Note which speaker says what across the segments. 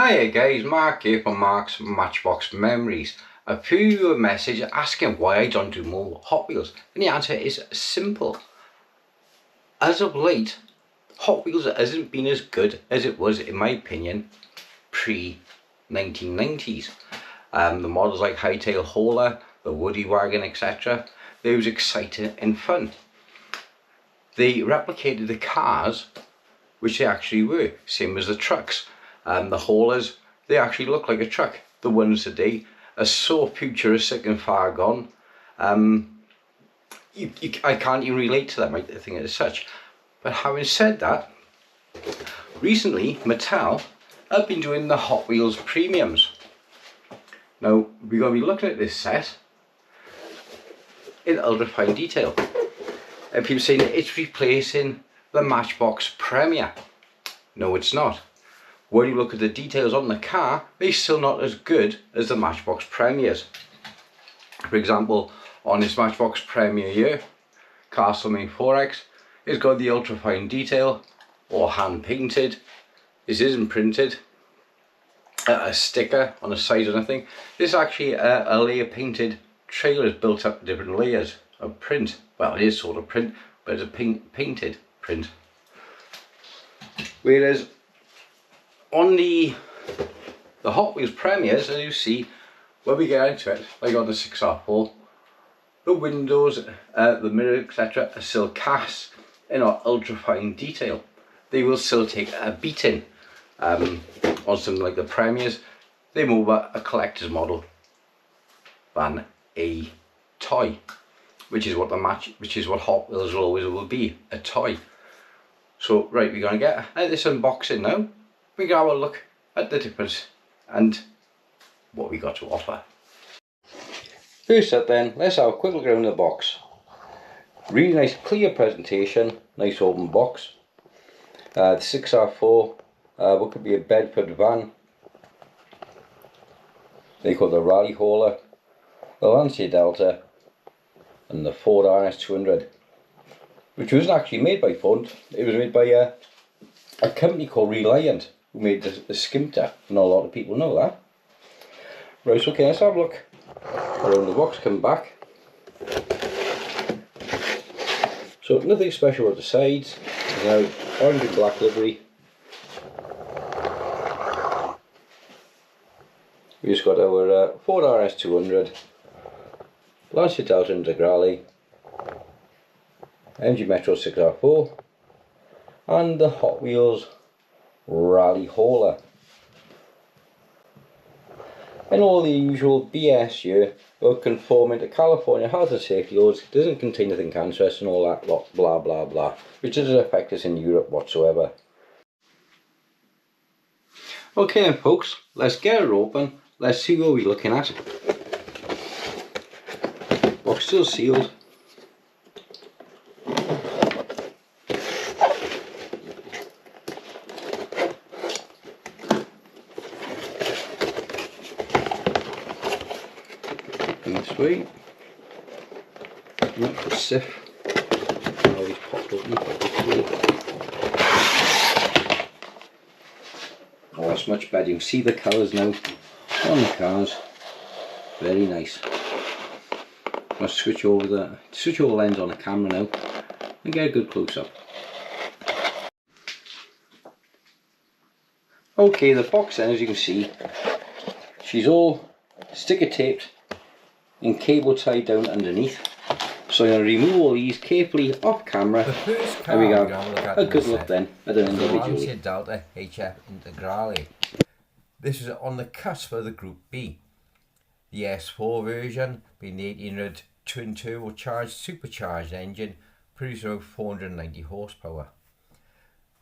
Speaker 1: Hiya guys, Mark here from Mark's Matchbox Memories. A few a message asking why I don't do more Hot Wheels, and the answer is simple. As of late, Hot Wheels hasn't been as good as it was, in my opinion, pre-1990s. The models like Hightail Hauler, the Woody Wagon, etc., they was exciting and fun. They replicated the cars, which they actually were, same as the trucks. The haulers, they actually look like a truck. The ones today are so futuristic and far gone. I can't even relate to them, I think, as such. But having said that, recently Mattel have been doing the Hot Wheels premiums. Now we're going to be looking at this set in ultra fine detail, and people saying that it's replacing the Matchbox Premier. No, it's not. When you look at the details on the car, they're still not as good as the Matchbox Premiers. For example, on this Matchbox Premier here, Castlemane 4X, it's got the ultra fine detail, or hand painted. This isn't printed. A sticker on the side or nothing. This is actually a layer painted trailer, is built up different layers of print. Well, it is sort of print, but it's a painted print. Whereas on the Hot Wheels Premiers, as you see, when we get into it, like on the 6R4, the windows, the mirror, etc., are still cast in our ultra fine detail. They will still take a beating. On something like the Premiers, they're more a collector's model than a toy, which is what Hot Wheels will be, a toy. So right, we're gonna get this unboxing now. We're gonna have a look at the difference and what we got to offer. First up then, let's have a quick look around the box. Really nice clear presentation, nice open box. The 6R4, what could be a Bedford van. They call the Rally Hauler, the Lancia Delta, and the Ford RS200, which wasn't actually made by Ford. It was made by a company called Reliant, who made the Skimter. Not a lot of people know that. Right, so okay, let's have a look around the box, come back. So nothing special at the sides. Now orange and black livery. We just got our Ford RS200, Lancia Delta Integrale, MG Metro 6R4, and the Hot Wheels Rally Hauler. And all the usual BS here about conforming to California health and safety laws, doesn't contain anything cancerous and all that lot, blah blah blah, which doesn't affect us in Europe whatsoever. Okay then folks, let's get it open, let's see what we're looking at. Box still sealed. This way, not the sieve, always popped open quite quickly. Oh, it's much better. You can see the colours now on the cars. Very nice. I'll switch over the lens on the camera now and get a good close up. Okay, the box then, as you can see, she's all sticker taped and cable tied down underneath. So I'm going to remove all these carefully off camera.
Speaker 2: The first car
Speaker 1: and we
Speaker 2: we're
Speaker 1: got
Speaker 2: going to look at
Speaker 1: a good look then at an
Speaker 2: the
Speaker 1: individual.
Speaker 2: Lancia Delta HF Integrale. This is on the cusp of the Group B. The S4 version being the 1800 twin turbocharged supercharged engine, producing around 490 horsepower.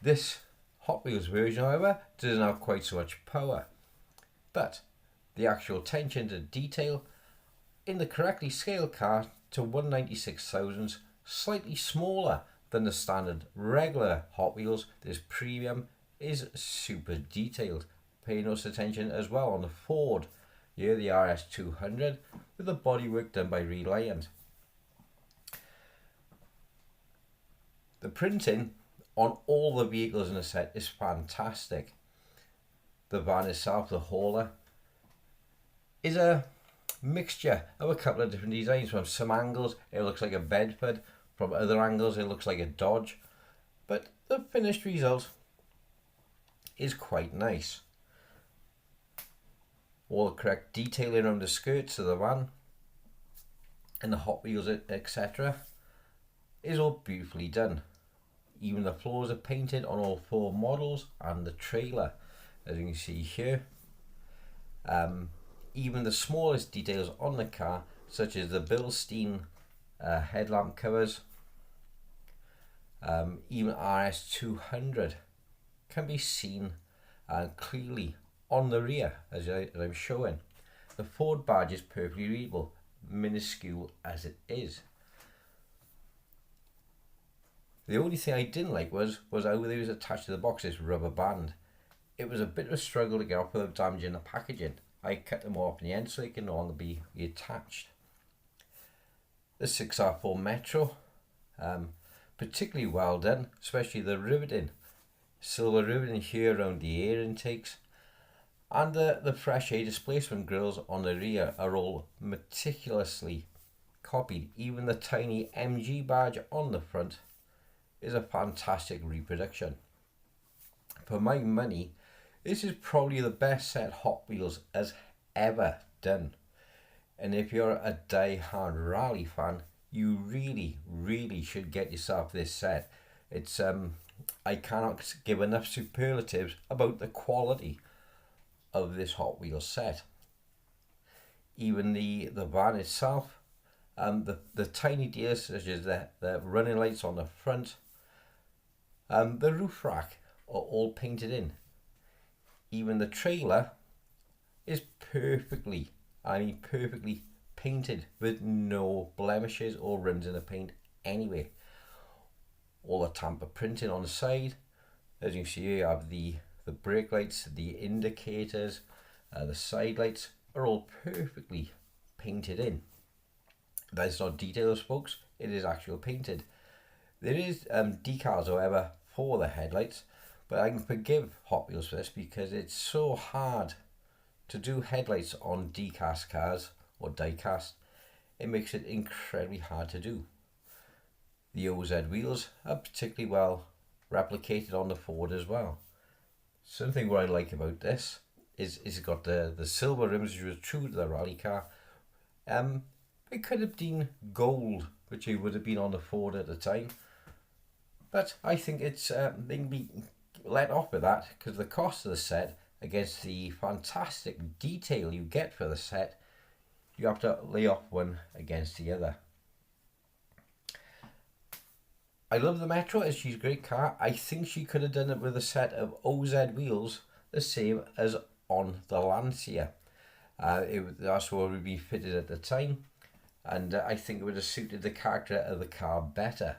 Speaker 2: This Hot Wheels version, however, doesn't have quite so much power, but the actual attention to detail in the correctly scaled car to 196 thousandths, slightly smaller than the standard regular Hot Wheels. This premium is super detailed. Pay no attention as well on the Ford, here the RS200, with the bodywork done by Reliant. The printing on all the vehicles in the set is fantastic. the van itself, the hauler, is a mixture of a couple of different designs. From some angles it looks like a Bedford, from other angles it looks like a Dodge, but the finished result is quite nice. All the correct detailing around the skirts of the van and the Hot Wheels, etc. is all beautifully done. Even the floors are painted on all 4 models and the trailer, as you can see here. Even the smallest details on the car, such as the Bilstein headlamp covers, even RS200 can be seen clearly on the rear, as I'm showing. The Ford badge is perfectly readable, minuscule as it is. The only thing I didn't like was how they was attached to the box, this rubber band. It was a bit of a struggle to get off without damaging the packaging. I cut them off in the end so they can no longer be attached. The 6R4 Metro, particularly well done, especially the riveting. Silver riveting here around the air intakes. And the fresh air displacement grills on the rear are all meticulously copied. Even the tiny MG badge on the front is a fantastic reproduction. For my money, this is probably the best set Hot Wheels has ever done. And if you're a die-hard rally fan, you really should get yourself this set. It's I cannot give enough superlatives about the quality of this Hot Wheels set. Even the van itself, the tiny details such as the running lights on the front, the roof rack are all painted in. Even the trailer is perfectly painted with no blemishes or runs in the paint anyway. All the tamper printing on the side, as you can see, you have the brake lights, the indicators, the side lights are all perfectly painted in. That's not details, folks, it is actual painted. There is decals, however, for the headlights, but I can forgive Hot Wheels for this because it's so hard to do headlights on diecast cars or diecast. It makes it incredibly hard to do. The OZ wheels are particularly well replicated on the Ford as well. Something what I like about this is it's got the silver rims, which was true to the rally car. It could have been gold, which it would have been on the Ford at the time, but I think it's they can be let off with that because the cost of the set against the fantastic detail you get for the set, you have to lay off one against the other. I love the Metro, she's a great car. I think she could have done it with a set of OZ wheels the same as on the Lancia. That's what would be fitted at the time, and I think it would have suited the character of the car better.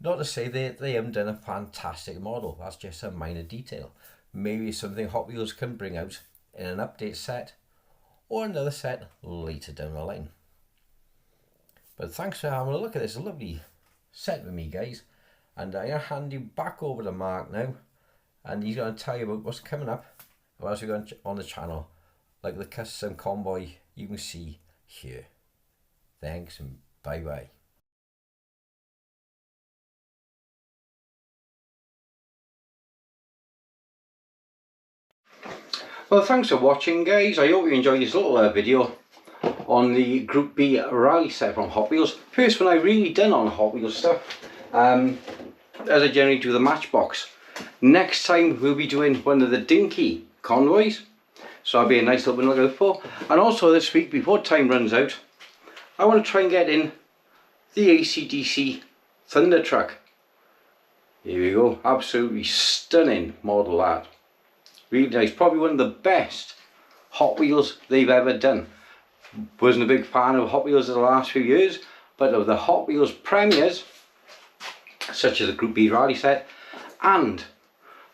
Speaker 2: Not to say they haven't done a fantastic model, that's just a minor detail. Maybe something Hot Wheels can bring out in an update set or another set later down the line. But thanks for having a look at this lovely set with me, guys, and I'm going to hand you back over to Mark now, and he's going to tell you about what's coming up and what else we're going on the channel, like the custom convoy you can see here. Thanks and bye bye.
Speaker 1: Well, thanks for watching, guys. I hope you enjoyed this little video on the Group B rally set from Hot Wheels. First one I really done on Hot Wheels stuff, as I generally do the Matchbox. Next time we'll be doing one of the dinky convoys, so that'll be a nice little one to look out for. And also this week, before time runs out, I want to try and get in the AC/DC Thunder Truck. Here we go, absolutely stunning model that. Really nice, probably one of the best Hot Wheels they've ever done. Wasn't a big fan of Hot Wheels in the last few years, but of the Hot Wheels premieres, such as the Group B rally set, and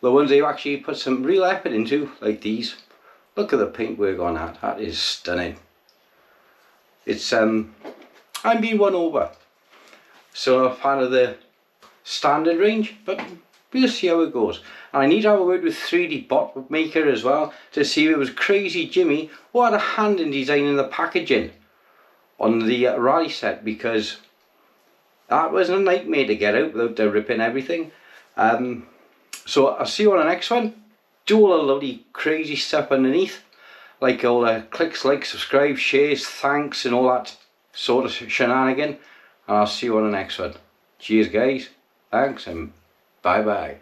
Speaker 1: the ones they've actually put some real effort into, like these. Look at the paintwork on that, that is stunning. It's I'm being won over. So I'm a fan of the standard range, but we'll see how it goes. And I need to have a word with 3D bot maker as well to see if it was Crazy Jimmy who had a hand in designing the packaging on the rally set, because that was a nightmare to get out without ripping everything. So I'll see you on the next one. Do all the lovely crazy stuff underneath, like all the clicks, like, subscribe, shares, thanks and all that sort of shenanigan. And I'll see you on the next one. Cheers guys, thanks and bye bye.